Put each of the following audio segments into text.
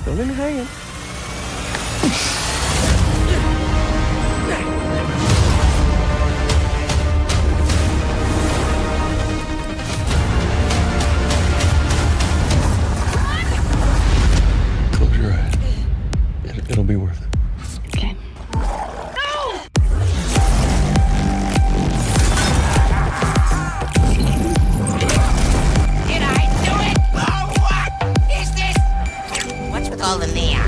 Don't leave me hanging. Close your eyes. It'll be worth it. Okay. Did I do it? Oh, what is this? What's with all the neon?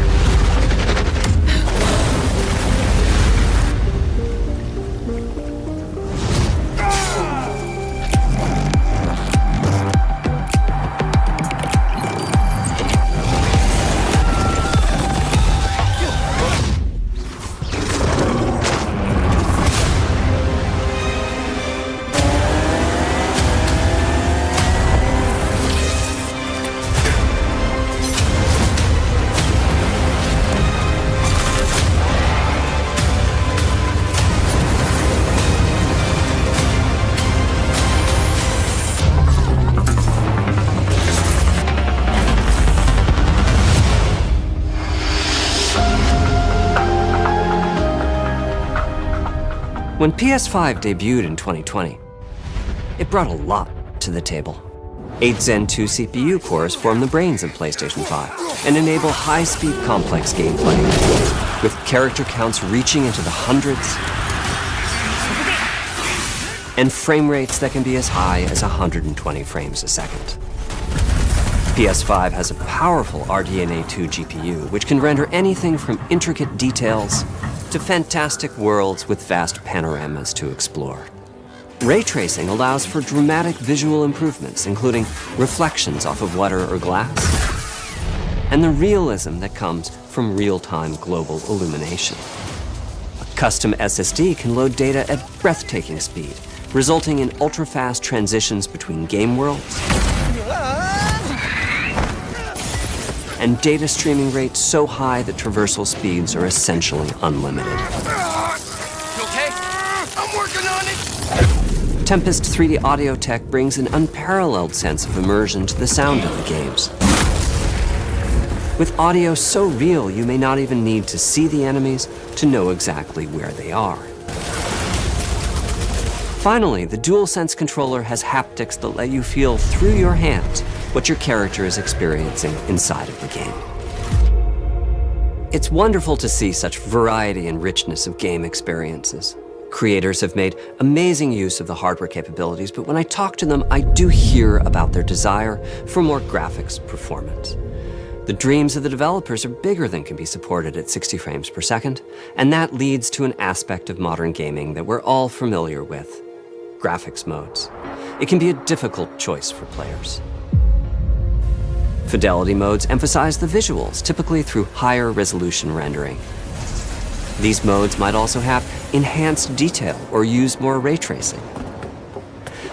When PS5 debuted in 2020, it brought a lot to the table. 8 Zen 2 CPU cores form the brains of PlayStation 5 and enable high-speed complex gameplay, with character counts reaching into the hundreds and frame rates that can be as high as 120 frames a second. PS5 has a powerful RDNA 2 GPU, which can render anything from intricate details to fantastic worlds with vast panoramas to explore. Ray tracing allows for dramatic visual improvements, including reflections off of water or glass, and the realism that comes from real-time global illumination. A custom SSD can load data at breathtaking speed, resulting in ultra-fast transitions between game worlds and data streaming rates so high that traversal speeds are essentially unlimited. You okay? I'm working on it! Tempest 3D audio tech brings an unparalleled sense of immersion to the sound of the games. With audio so real, you may not even need to see the enemies to know exactly where they are. Finally, the DualSense controller has haptics that let you feel through your hands what your character is experiencing inside of the game. It's wonderful to see such variety and richness of game experiences. Creators have made amazing use of the hardware capabilities, but when I talk to them, I do hear about their desire for more graphics performance. The dreams of the developers are bigger than can be supported at 60 frames per second, and that leads to an aspect of modern gaming that we're all familiar with: graphics modes. It can be a difficult choice for players. Fidelity modes emphasize the visuals, typically through higher resolution rendering. These modes might also have enhanced detail or use more ray tracing.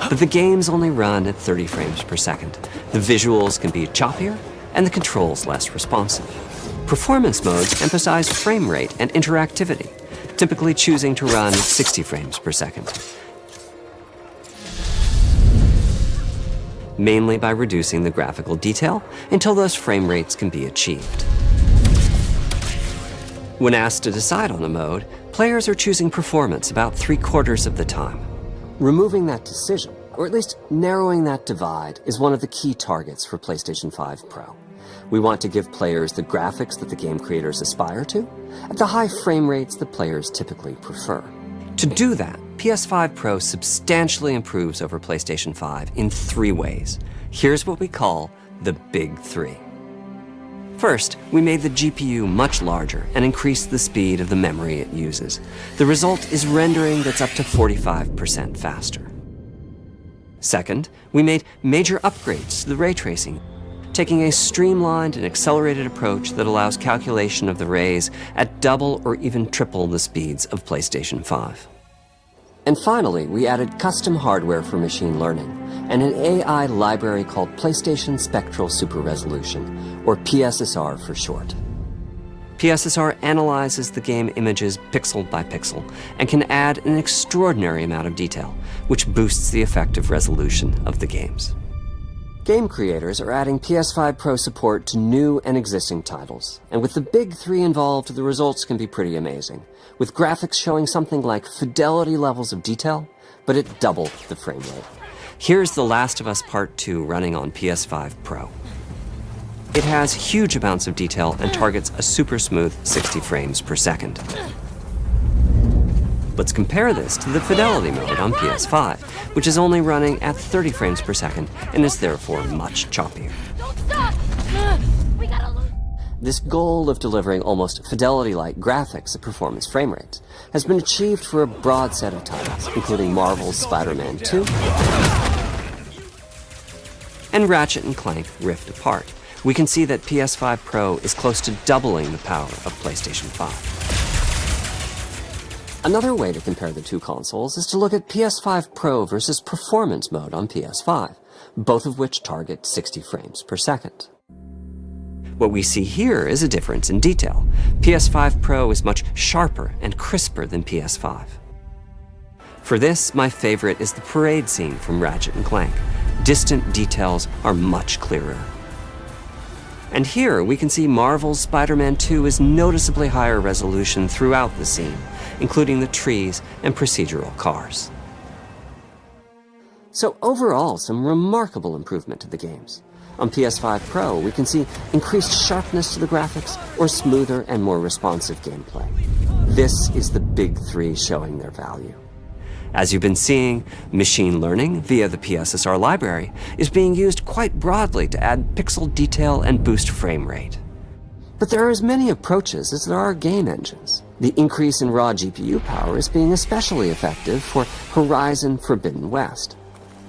But the games only run at 30 frames per second. The visuals can be choppier and the controls less responsive. Performance modes emphasize frame rate and interactivity, typically choosing to run at 60 frames per second, mainly by reducing the graphical detail until those frame rates can be achieved. When asked to decide on a mode, players are choosing performance about 3/4 of the time. Removing that decision, or at least narrowing that divide, is one of the key targets for PlayStation 5 Pro. We want to give players the graphics that the game creators aspire to, at the high frame rates that players typically prefer. To do that, PS5 Pro substantially improves over PlayStation 5 in 3 ways. Here's what we call the Big 3. First, we made the GPU much larger and increased the speed of the memory it uses. The result is rendering that's up to 45% faster. Second, we made major upgrades to the ray tracing, taking a streamlined and accelerated approach that allows calculation of the rays at double or even triple the speeds of PlayStation 5. And finally, we added custom hardware for machine learning and an AI library called PlayStation Spectral Super Resolution, or PSSR for short. PSSR analyzes the game images pixel by pixel and can add an extraordinary amount of detail, which boosts the effective resolution of the games. Game creators are adding PS5 Pro support to new and existing titles, and with the big three involved, the results can be pretty amazing, with graphics showing something like fidelity levels of detail, but at double the frame rate. Here's The Last of Us Part 2 running on PS5 Pro. It has huge amounts of detail and targets a super smooth 60 frames per second. Let's compare this to the fidelity mode on PS5, which is only running at 30 frames per second and is therefore much choppier. Don't stop! We gotta lose. This goal of delivering almost fidelity-like graphics at performance frame rates has been achieved for a broad set of titles, including Marvel's Spider-Man 2 and Ratchet and Clank Rift Apart. We can see that PS5 Pro is close to doubling the power of PlayStation 5. Another way to compare the two consoles is to look at PS5 Pro versus Performance mode on PS5, both of which target 60 frames per second. What we see here is a difference in detail. PS5 Pro is much sharper and crisper than PS5. For this, my favorite is the parade scene from Ratchet and Clank. Distant details are much clearer. And here we can see Marvel's Spider-Man 2 is noticeably higher resolution throughout the scene, including the trees and procedural cars. So overall, some remarkable improvement to the games. On PS5 Pro, we can see increased sharpness to the graphics or smoother and more responsive gameplay. This is the big three showing their value. As you've been seeing, machine learning via the PSSR library is being used quite broadly to add pixel detail and boost frame rate. But there are as many approaches as there are game engines. The increase in raw GPU power is being especially effective for Horizon Forbidden West.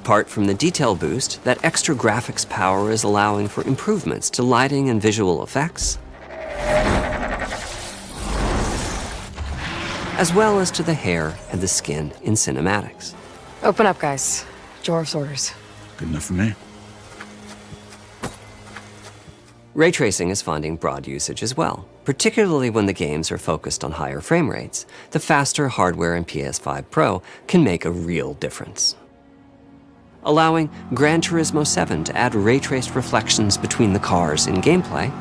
Apart from the detail boost, that extra graphics power is allowing for improvements to lighting and visual effects, as well as to the hair and the skin in cinematics. Open up, guys. Jorv's orders. Good enough for me. Ray tracing is finding broad usage as well, particularly when the games are focused on higher frame rates. The faster hardware in PS5 Pro can make a real difference. Allowing Gran Turismo 7 to add ray-traced reflections between the cars in gameplay,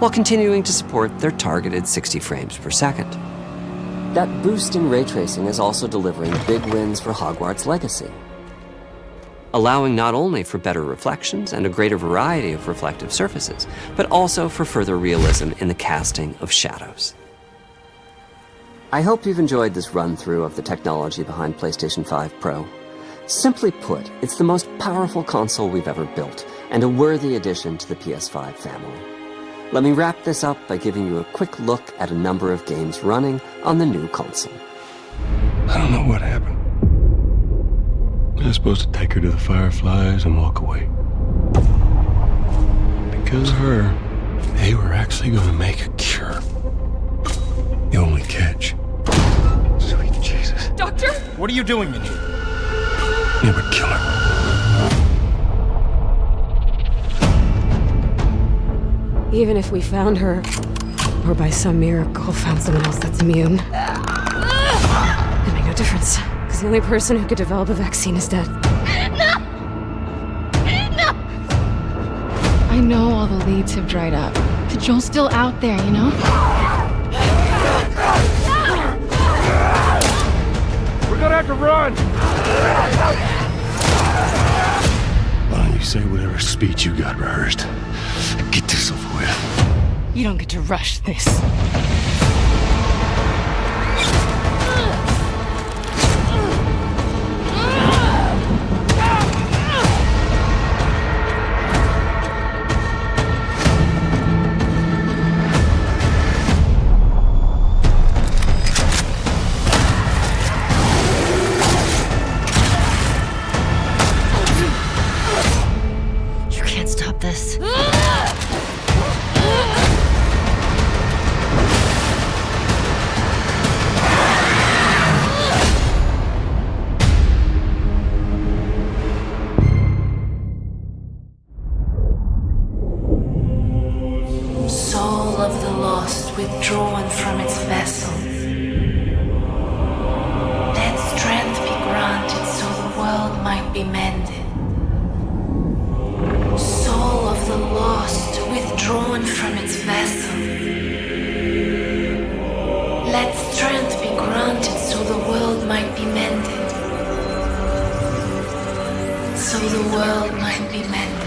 while continuing to support their targeted 60 frames per second. That boost in ray tracing is also delivering big wins for Hogwarts Legacy, allowing not only for better reflections and a greater variety of reflective surfaces, but also for further realism in the casting of shadows. I hope you've enjoyed this run-through of the technology behind PlayStation 5 Pro. Simply put, it's the most powerful console we've ever built, and a worthy addition to the PS5 family. Let me wrap this up by giving you a quick look at a number of games running on the new console. I don't know what happened. I was supposed to take her to the Fireflies and walk away. Because of her, they were actually going to make a cure. The only catch. Sweet Jesus. Doctor? What are you doing in here? It would kill her. Even if we found her, or by some miracle found someone else that's immune, it'd make no difference, because the only person who could develop a vaccine is dead. I know all the leads have dried up, but Joel's still out there, you know? We're gonna have to run! Why don't you say whatever speech you got rehearsed and get this over with? You don't get to rush this. You can't stop this. Soul of the lost withdrawn from its vessel. Let strength be granted so the world might be mended. drawn from its vessel. Let strength be granted so the world might be mended. So the world might be mended.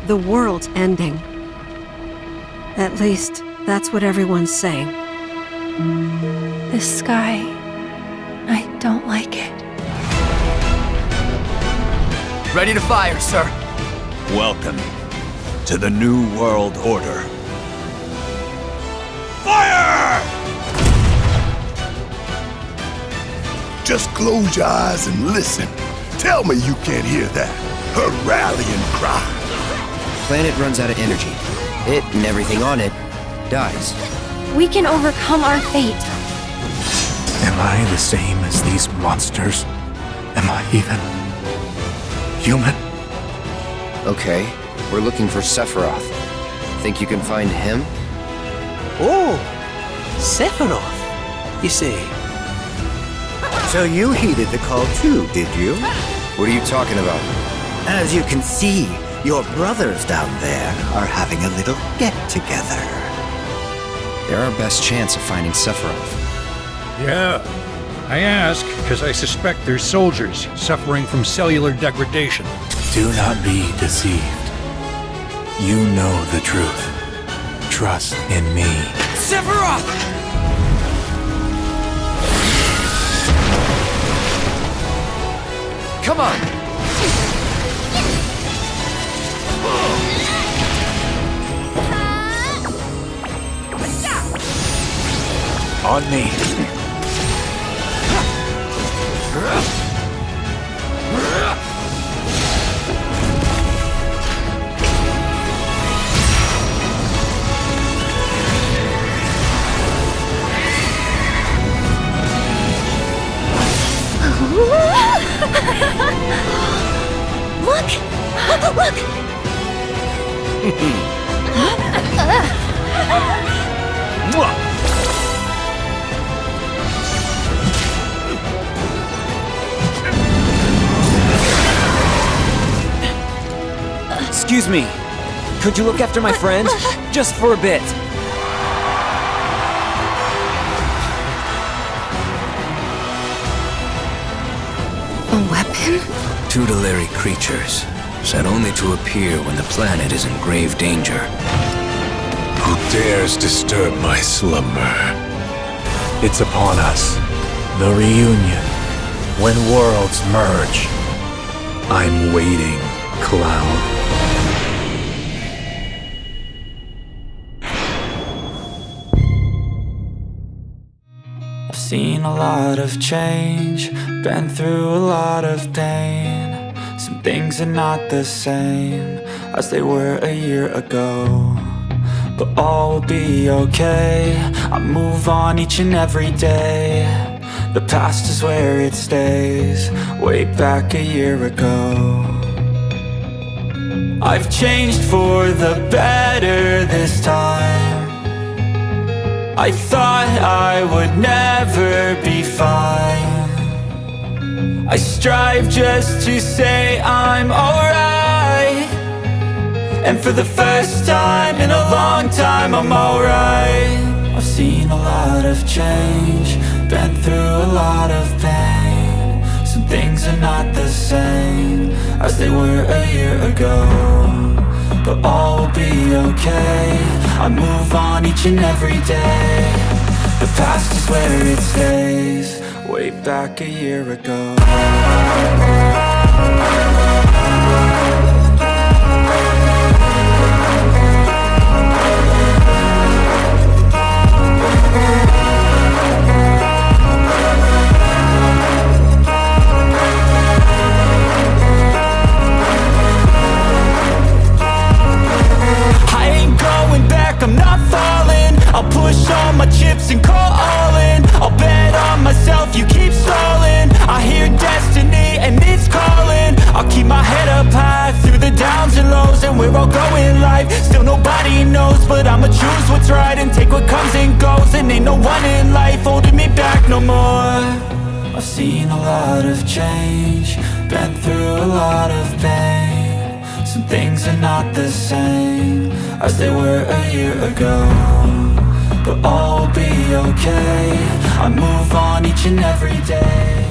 The world's ending. At least, that's what everyone's saying. This sky, I don't like it. Ready to fire, sir. Welcome to the New World Order. Fire! Just close your eyes and listen. Tell me you can't hear that. Her rallying cry. Planet runs out of energy. It and everything on it dies. We can overcome our fate. Am I the same as these monsters? Am I even human? Okay, we're looking for Sephiroth. Think you can find him? Oh, Sephiroth, you say? So you heeded the call too, did you? What are you talking about? As you can see, your brothers down there are having a little get-together. They're our best chance of finding Sephiroth. Yeah. I ask because I suspect there's soldiers suffering from cellular degradation. Do not be deceived. You know the truth. Trust in me. Sephiroth! Come on! On me. Look! Look! Excuse me. Could you look after my friend? Just for a bit. A weapon? Tutelary creatures, set only to appear when the planet is in grave danger. Who dares disturb my slumber? It's upon us. The reunion. When worlds merge. I'm waiting, Cloud. I've seen a lot of change, been through a lot of pain. Some things are not the same as they were a year ago, but all will be okay. I move on each and every day. The past is where it stays, way back a year ago. I've changed for the better this time. I thought I would never be fine. I strive just to say I'm alright, and for the first time in a long time I'm alright. I've seen a lot of change, been through a lot of pain. Some things are not the same as they were a year ago, but all will be okay. I move on each and every day. The past is where it stays, way back a year ago. I'm not falling. I'll push all my chips and call all in. I'll bet on myself, you keep stalling. I hear destiny and it's calling. I'll keep my head up high through the downs and lows, and we're all going live. Still nobody knows, but I'ma choose what's right and take what comes and goes. And ain't no one in life holding me back no more. I've seen a lot of change, been through a lot of pain. Some things are not the same as they were a year ago, but all will be okay. I move on each and every day.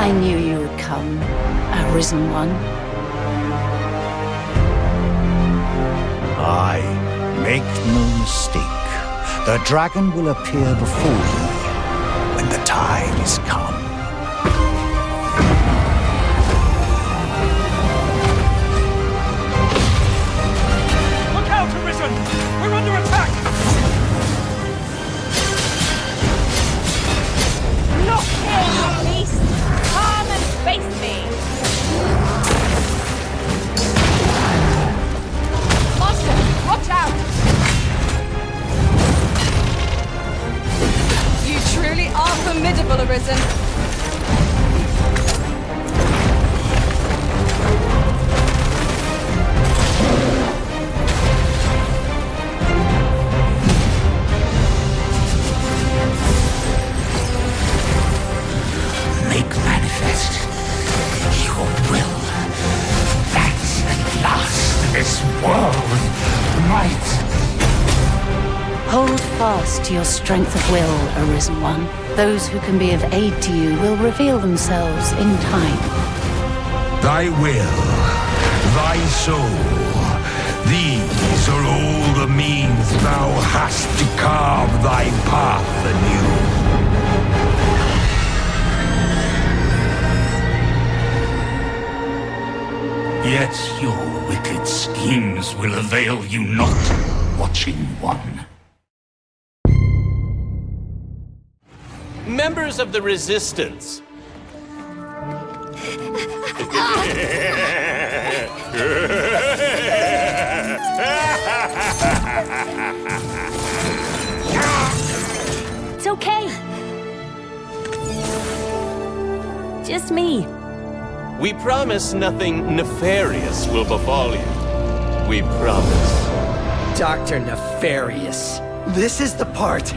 I knew you would come, Arisen One. Aye, make no mistake. The dragon will appear before you when the time is come. Look out, Arisen! We're under attack! Not here, you beast! Come and face me! Monster, watch out! You truly are formidable, Arisen. Make manifest your will, that at last this world might. Hold fast to your strength of will, Arisen One. Those who can be of aid to you will reveal themselves in time. Thy will, thy soul, these are all the means thou hast to carve thy path anew. Yet your wicked schemes will avail you not, Watching One. Members of the Resistance. It's okay. Just me. We promise nothing nefarious will befall you. We promise. Dr. Nefarious. This is the part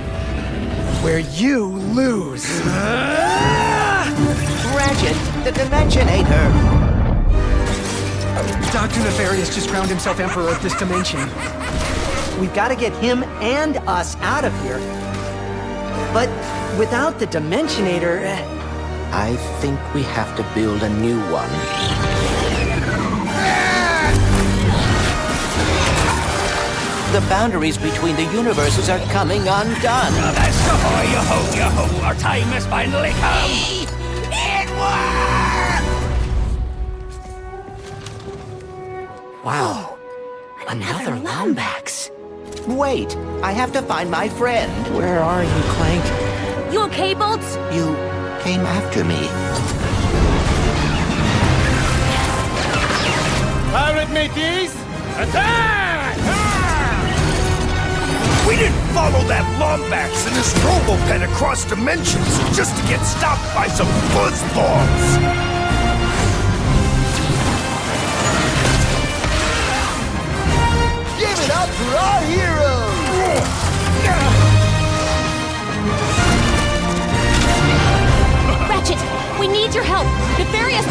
where you lose. Ratchet, the Dimensionator! Dr. Nefarious just crowned himself Emperor of this dimension. We've got to get him and us out of here. But without the Dimensionator... I think we have to build a new one. The boundaries between the universes are coming undone. That's the ho-yo-ho-yo-ho! Our time has finally come! It worked! Wow. Another Lombax. Wait, I have to find my friend. Where are you, Clank? You okay, Bolts? You came after me. Pirate mateys, attack! We didn't follow that Lombax and his robo-pen across dimensions just to get stopped by some fuzzballs! Give it up for our heroes! Ratchet, we need your help. Nefarious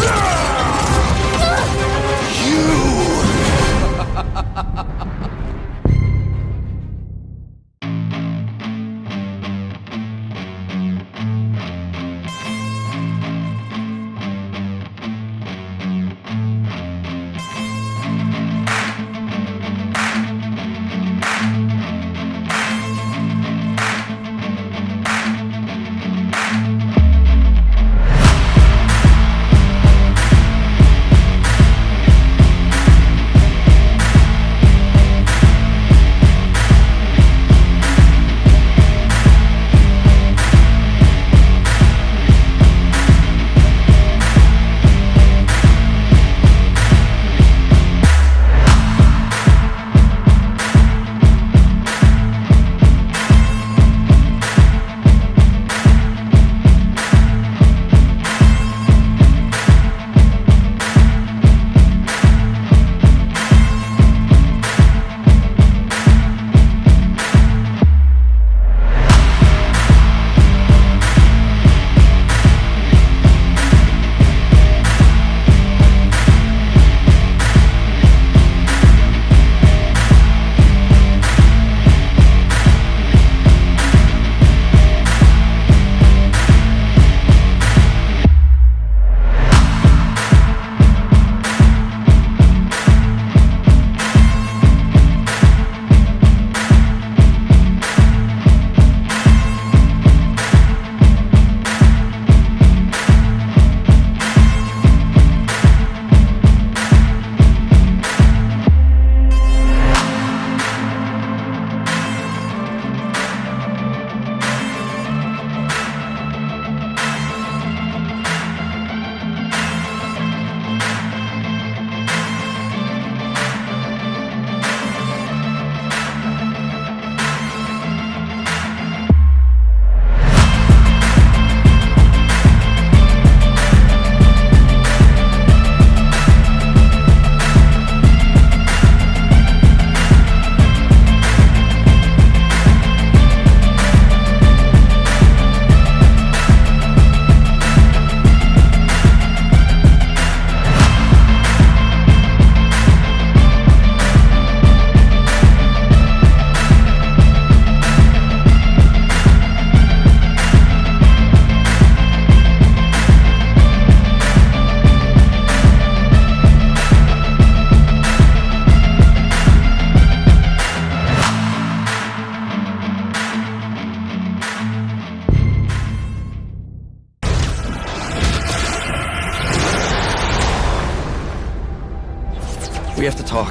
We have to talk.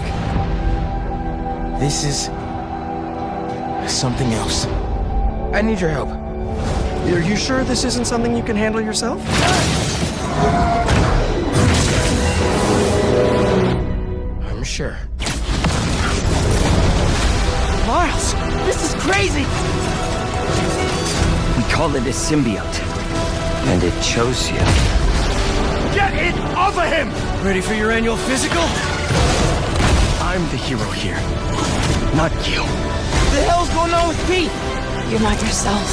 This is... something else. I need your help. Are you sure this isn't something you can handle yourself? I'm sure. Miles, this is crazy! We call it a symbiote. And it chose you. Get it off of him! Ready for your annual physical? I'm the hero here, not you. The hell's going on with Pete? You're not yourself.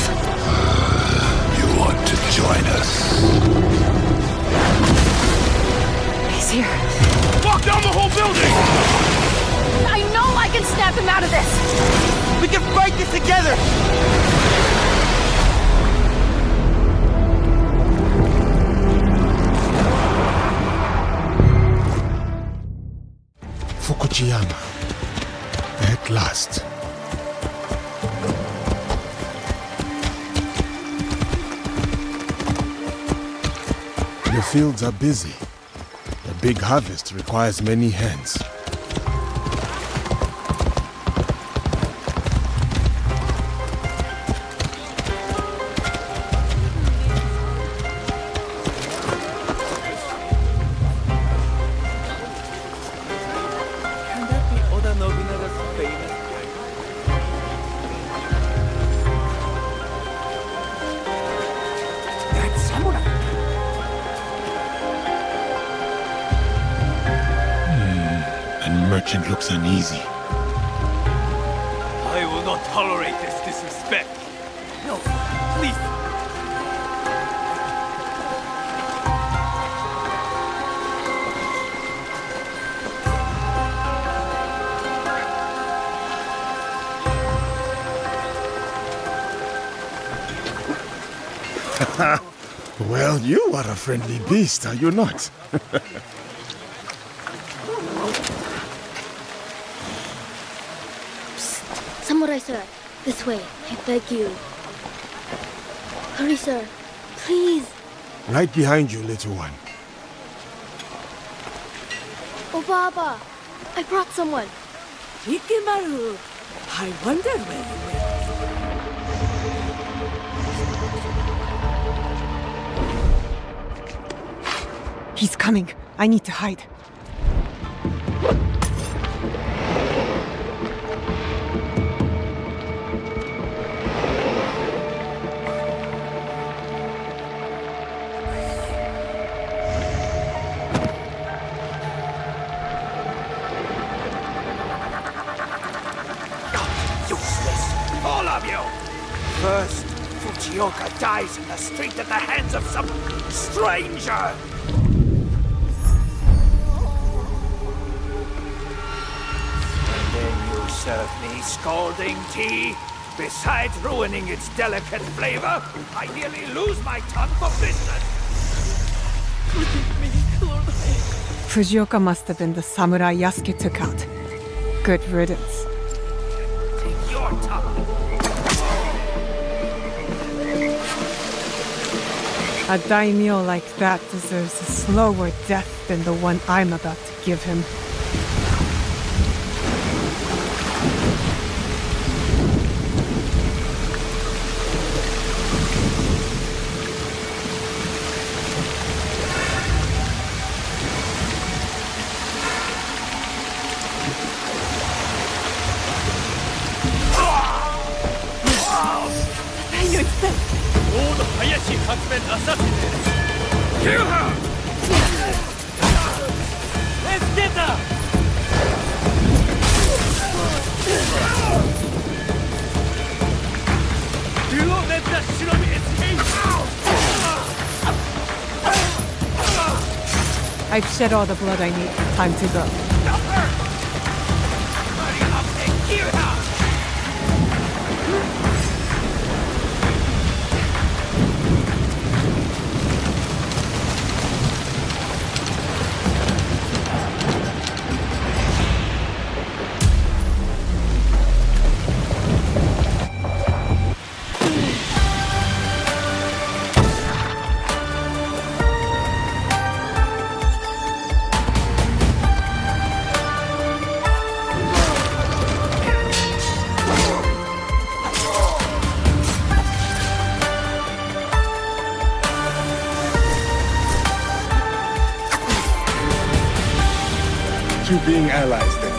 You want to join us? He's here. Lock down the whole building! I know I can snap him out of this! We can fight this together! Fukujiyama. At last. The fields are busy. A big harvest requires many hands. Merchant looks uneasy. I will not tolerate this disrespect. No, please. Well, you are a friendly beast, are you not? Samurai sir, this way, I beg you. Hurry sir, please. Right behind you, little one. Oh Baba, I brought someone. Ikimaru, I wonder where you went. He's coming. I need to hide. All of you! First, Fujioka dies in the street at the hands of some stranger! And then you serve me scalding tea? Besides ruining its delicate flavor, I nearly lose my tongue for business! Forgive me, Lord. Fujioka must have been the samurai Yasuke took out. Good riddance. Take your tongue! A daimyo like that deserves a slower death than the one I'm about to give him. Let's get her! Do not let that shinobi escape! I've shed all the blood I need. Time to go. Stop her! Hurry up and kill her! being allies then.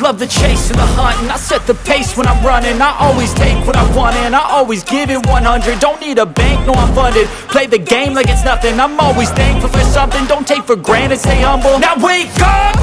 Love the chase and the hunt, and I set the pace when I'm running. I always take what I want and I always give it 100. Don't need a bank, no I'm funded. Play the game like it's nothing. I'm always thankful for something. Don't take for granted, stay humble. Now wake up!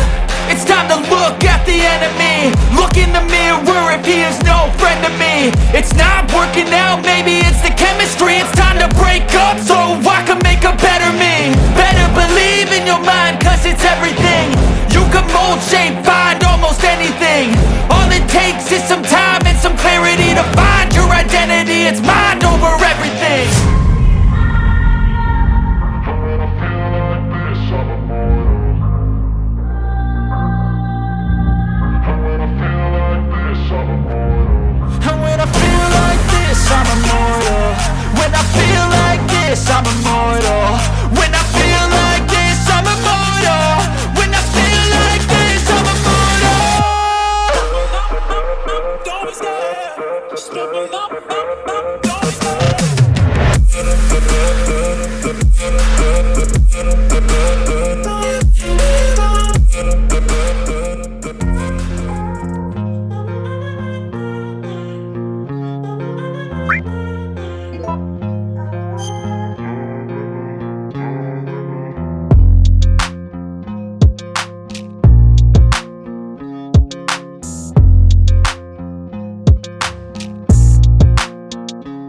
It's time to look at the enemy. Look in the mirror if he is no friend to me. It's not working out, maybe it's the chemistry. It's time to break up so I can make a better me. Better believe in your mind, cause it's everything. You can mold, shape, find almost anything. All it takes is some time and some clarity to find your identity. It's mind over everything. And when I feel like this, I'm immortal. When I feel like this, I'm immortal. When I feel like this, I'm immortal. When I feel like this, I'm immortal. Don't be scared. Just open up. Don't be